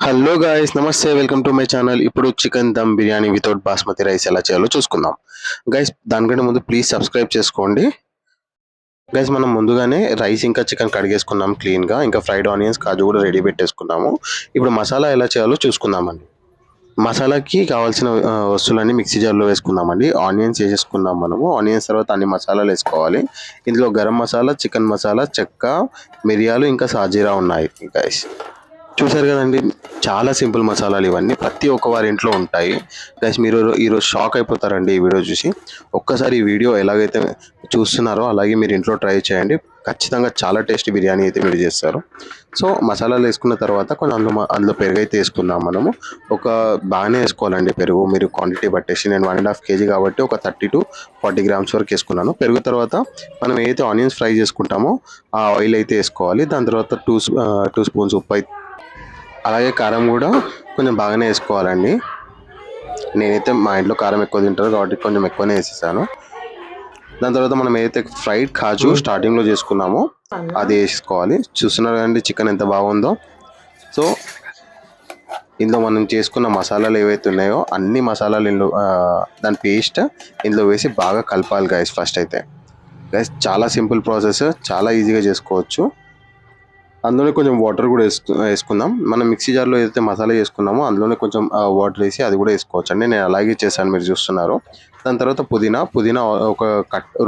Hello guys, namaste, welcome to my channel. ఇప్పుడు chicken dum biryani without basmati rice ఎలా చేయాలో చూసుకుందాం. గైస్, దానికంటే ముందు ప్లీజ్ సబ్స్క్రైబ్ చేసుకోండి. గైస్, మనం ముందుగానే రైస్ ఇంకా చికెన్ కడిగేసుకున్నాం క్లీన్గా. ఇంకా ఫ్రైడ్ ఆనియన్స్, కాజు కూడా రెడీ పెట్టేసుకున్నాము. ఇప్పుడు మసాలా ఎలా చేయాలో చూసుకుందామండి. మసాలాకి కావాల్సిన వస్తువులన్నీ మిక్సీ జార్లో వేసుకుందామండి. ఆనియన్స్ వేసేసుకున్నాం మనము. ఆనియన్స్ తర్వాత అన్ని మసాలాలు వేసుకోవాలి. ఇందులో గరం మసాలా, చికెన్ మసాలా, చెక్క, మిరియాలు ఇంకా సాజీరా ఉన్నాయి గైస్. చూసారు కదండి, చాలా సింపుల్ మసాలాలు ఇవన్నీ. ప్రతి ఒక్క వారి ఇంట్లో ఉంటాయి గైస్. మీరు ఈరోజు షాక్ అయిపోతారండి ఈ వీడియో చూసి. ఒక్కసారి ఈ వీడియో ఎలాగైతే చూస్తున్నారో అలాగే మీరు ఇంట్లో ట్రై చేయండి. ఖచ్చితంగా చాలా టేస్టీ బిర్యానీ అయితే మీరు చేస్తారు. సో మసాలాలు వేసుకున్న తర్వాత కొంచెం అందులో పెరుగు అయితే వేసుకుందాం మనము. బాగానే వేసుకోవాలండి పెరుగు, మీరు క్వాంటిటీ పట్టేసి. నేను 1.5 kg కాబట్టి ఒక 30 to 40 grams వరకు వేసుకున్నాను. పెరుగు తర్వాత మనం ఏదైతే ఆనియన్స్ ఫ్రై చేసుకుంటామో ఆ ఆయిల్ అయితే వేసుకోవాలి. దాని తర్వాత 2 స్పూన్స్ ఉప్పు అయితే, అలాగే కారం కూడా కొంచెం బాగానే వేసుకోవాలండి. నేనైతే మా ఇంట్లో కారం ఎక్కువ తింటారు కాబట్టి కొంచెం ఎక్కువనే వేసేసాను. దాని తర్వాత మనం ఏదైతే ఫ్రైడ్ కాజు స్టార్టింగ్లో చేసుకున్నామో అది వేసుకోవాలి. చూస్తున్నారు కదండి చికెన్ ఎంత బాగుందో. సో ఇందులో మనం చేసుకున్న మసాలాలు ఏవైతే ఉన్నాయో అన్ని మసాలాలు ఇందులో దాని పేస్ట్ ఇందులో వేసి బాగా కలపాలి గైస్. ఫస్ట్ అయితే గైస్ చాలా సింపుల్ ప్రాసెస్, చాలా ఈజీగా చేసుకోవచ్చు. అందులోనే కొంచెం వాటర్ కూడా వేసుకుందాం. మనం మిక్సీ జార్లో ఏదైతే మసాలా చేసుకున్నామో అందులోనే కొంచెం వాటర్ వేసి అది కూడా వేసుకోవచ్చు అండి. నేను అలాగే చేశాను, మీరు చూస్తున్నారు. దాని తర్వాత పుదీనా ఒక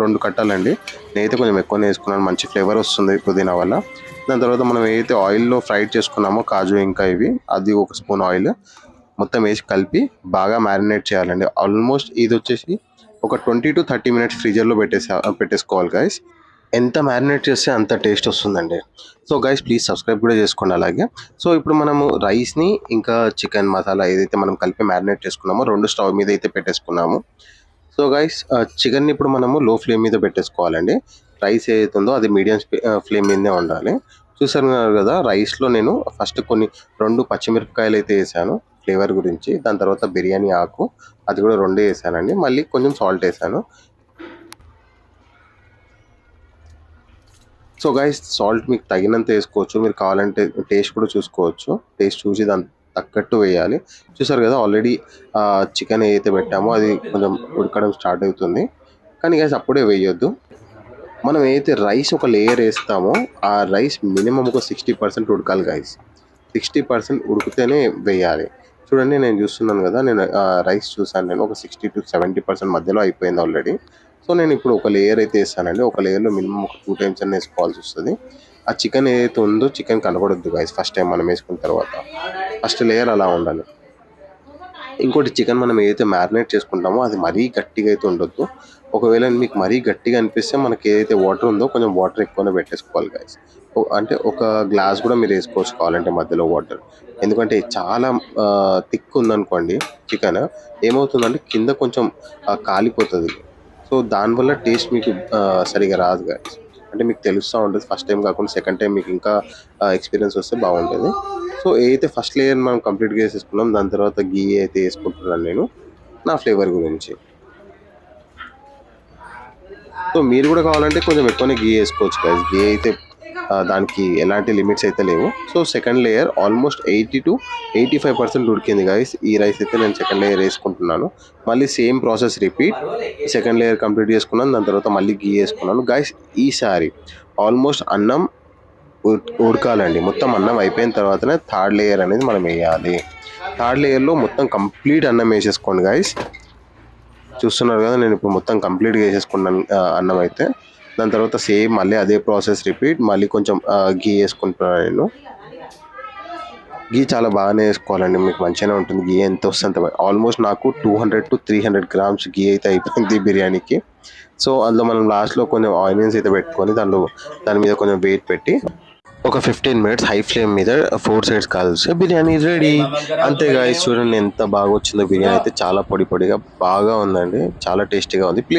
2 కట్టాలండి. నేనైతే కొంచెం ఎక్కువనే వేసుకున్నాను, మంచి ఫ్లేవర్ వస్తుంది పుదీనా వల్ల. దాని తర్వాత మనం ఏదైతే ఆయిల్లో ఫ్రైడ్ చేసుకున్నామో కాజు ఇంకా ఇవి, అది 1 స్పూన్ ఆయిల్ మొత్తం వేసి కలిపి బాగా మ్యారినేట్ చేయాలండి. ఆల్మోస్ట్ ఇది వచ్చేసి ఒక 20 to 30 minutes ఫ్రీజర్లో పెట్టేసుకోవాలి గైస్. ఎంత మ్యారినేట్ చేస్తే అంత టేస్ట్ వస్తుందండి. సో గైస్, ప్లీజ్ సబ్స్క్రైబ్ కూడా చేసుకోండి అలాగే. సో ఇప్పుడు మనము రైస్ని ఇంకా చికెన్ మసాలా ఏదైతే మనం కలిపి మ్యారినేట్ చేసుకున్నామో 2 స్టవ్ మీద అయితే పెట్టేసుకున్నాము. సో గైస్, చికెన్ని ఇప్పుడు మనము లో ఫ్లేమ్ మీద పెట్టేసుకోవాలండి. రైస్ ఏదైతే ఉందో అది మీడియం ఫ్లేమ్ మీదే ఉండాలి. చూసారు కదా, రైస్లో నేను ఫస్ట్ 2 పచ్చిమిరపకాయలు అయితే వేసాను ఫ్లేవర్ గురించి. దాని తర్వాత బిర్యానీ ఆకు అది కూడా 2 వేసానండి. మళ్ళీ కొంచెం సాల్ట్ వేసాను. సో గైస్, సాల్ట్ మీకు తగినంత వేసుకోవచ్చు. మీరు కావాలంటే టేస్ట్ కూడా చూసుకోవచ్చు. టేస్ట్ చూసి దాని తగ్గట్టు వేయాలి. చూసారు కదా, ఆల్రెడీ చికెన్ ఏదైతే పెట్టామో అది కొంచెం ఉడకడం స్టార్ట్ అవుతుంది. కానీ గైస్ అప్పుడే వేయొద్దు. మనం ఏదైతే రైస్ ఒక లేయర్ వేస్తామో ఆ రైస్ మినిమం ఒక 60% ఉడకాలి గైస్. 60% ఉడికితేనే వేయాలి. చూడండి, నేను చూస్తున్నాను కదా, నేను రైస్ చూసాను. నేను ఒక 60 to 70% మధ్యలో అయిపోయింది ఆల్రెడీ. సో నేను ఇప్పుడు ఒక లేయర్ అయితే వేస్తానండి. ఒక లేయర్లో మినిమం ఒక 2 times అన్నీ వేసుకోవాల్సి వస్తుంది. ఆ చికెన్ ఏదైతే ఉందో చికెన్ కనబడొద్దు గైస్ ఫస్ట్ టైం మనం వేసుకున్న తర్వాత. ఫస్ట్ లేయర్ అలా ఉండాలి. ఇంకోటి, చికెన్ మనం ఏదైతే మ్యారినేట్ చేసుకుంటామో అది మరీ గట్టిగా అయితే ఉండొద్దు. ఒకవేళ మీకు మరీ గట్టిగా అనిపిస్తే మనకి ఏదైతే వాటర్ ఉందో కొంచెం వాటర్ ఎక్కువనే పెట్టేసుకోవాలి గైస్. అంటే ఒక గ్లాస్ కూడా మీరు వేసుకోవచ్చు కావాలంటే మధ్యలో వాటర్. ఎందుకంటే చాలా థిక్ ఉందనుకోండి చికెన్, ఏమవుతుందంటే కింద కొంచెం కాలిపోతుంది. సో దానివల్ల టేస్ట్ మీకు సరిగా రాదు గైస్. అంటే మీకు తెలుస్తూ ఉంటుంది. ఫస్ట్ టైం కాకుండా సెకండ్ టైం మీకు ఇంకా ఎక్స్పీరియన్స్ వస్తే బాగుంటుంది. సో ఏదైతే ఫస్ట్ లేయర్ మనం కంప్లీట్గా వేసేసుకున్నాం, దాని తర్వాత గీ అయితే వేసుకుంటున్నాను నేను నా ఫ్లేవర్ గురించి. సో మీరు కూడా కావాలంటే కొంచెం ఎక్కువనే గీ వేసుకోవచ్చు గైస్. గీ అయితే దానికి ఎలాంటి లిమిట్స్ అయితే లేవు. So second layer almost 80 to 85% ఉడికింది గైస్. ఈ రైస్ అయితే నేను సెకండ్ లేయర్ వేసుకుంటున్నాను. మళ్ళీ same process repeat. Second layer complete చేసుకున్నాను, దాని తర్వాత మళ్ళీ గీ వేసుకున్నాను గైస్. ఈసారి ఆల్మోస్ట్ అన్నం ఉడకాలండి. మొత్తం అన్నం అయిపోయిన తర్వాతనే థర్డ్ లేయర్ అనేది మనం వేయాలి. థర్డ్ లేయర్లో మొత్తం కంప్లీట్ అన్నం వేసేసుకోండి గైస్. చూస్తున్నారు కదా, నేను ఇప్పుడు మొత్తం కంప్లీట్గా వేసేసుకున్నాను అన్నం అయితే. దాని తర్వాత సేమ్ మళ్ళీ అదే ప్రాసెస్ రిపీట్. మళ్ళీ కొంచెం గీ వేసుకుంటున్నాను నేను. గీ చాలా బాగానే వేసుకోవాలండి, మీకు మంచిగానే ఉంటుంది. గీ ఎంత వస్తుంది ఆల్మోస్ట్ నాకు 200 to 300 grams గీ అయితే అయిపోయింది బిర్యానీకి. సో అందులో మనం లాస్ట్లో కొంచెం ఆనియన్స్ అయితే పెట్టుకొని దాని మీద కొంచెం వెయిట్ పెట్టి ఒక 15 minutes హై ఫ్లేమ్ మీద 4 sides కాల్చి బిర్యానీ రెడీ. అంతే గాయ్స్, చూడండి ఎంత బాగా వచ్చిందో బిర్యానీ అయితే. చాలా పొడిగా బాగా ఉందండి, చాలా టేస్టీగా ఉంది. ప్లీజ్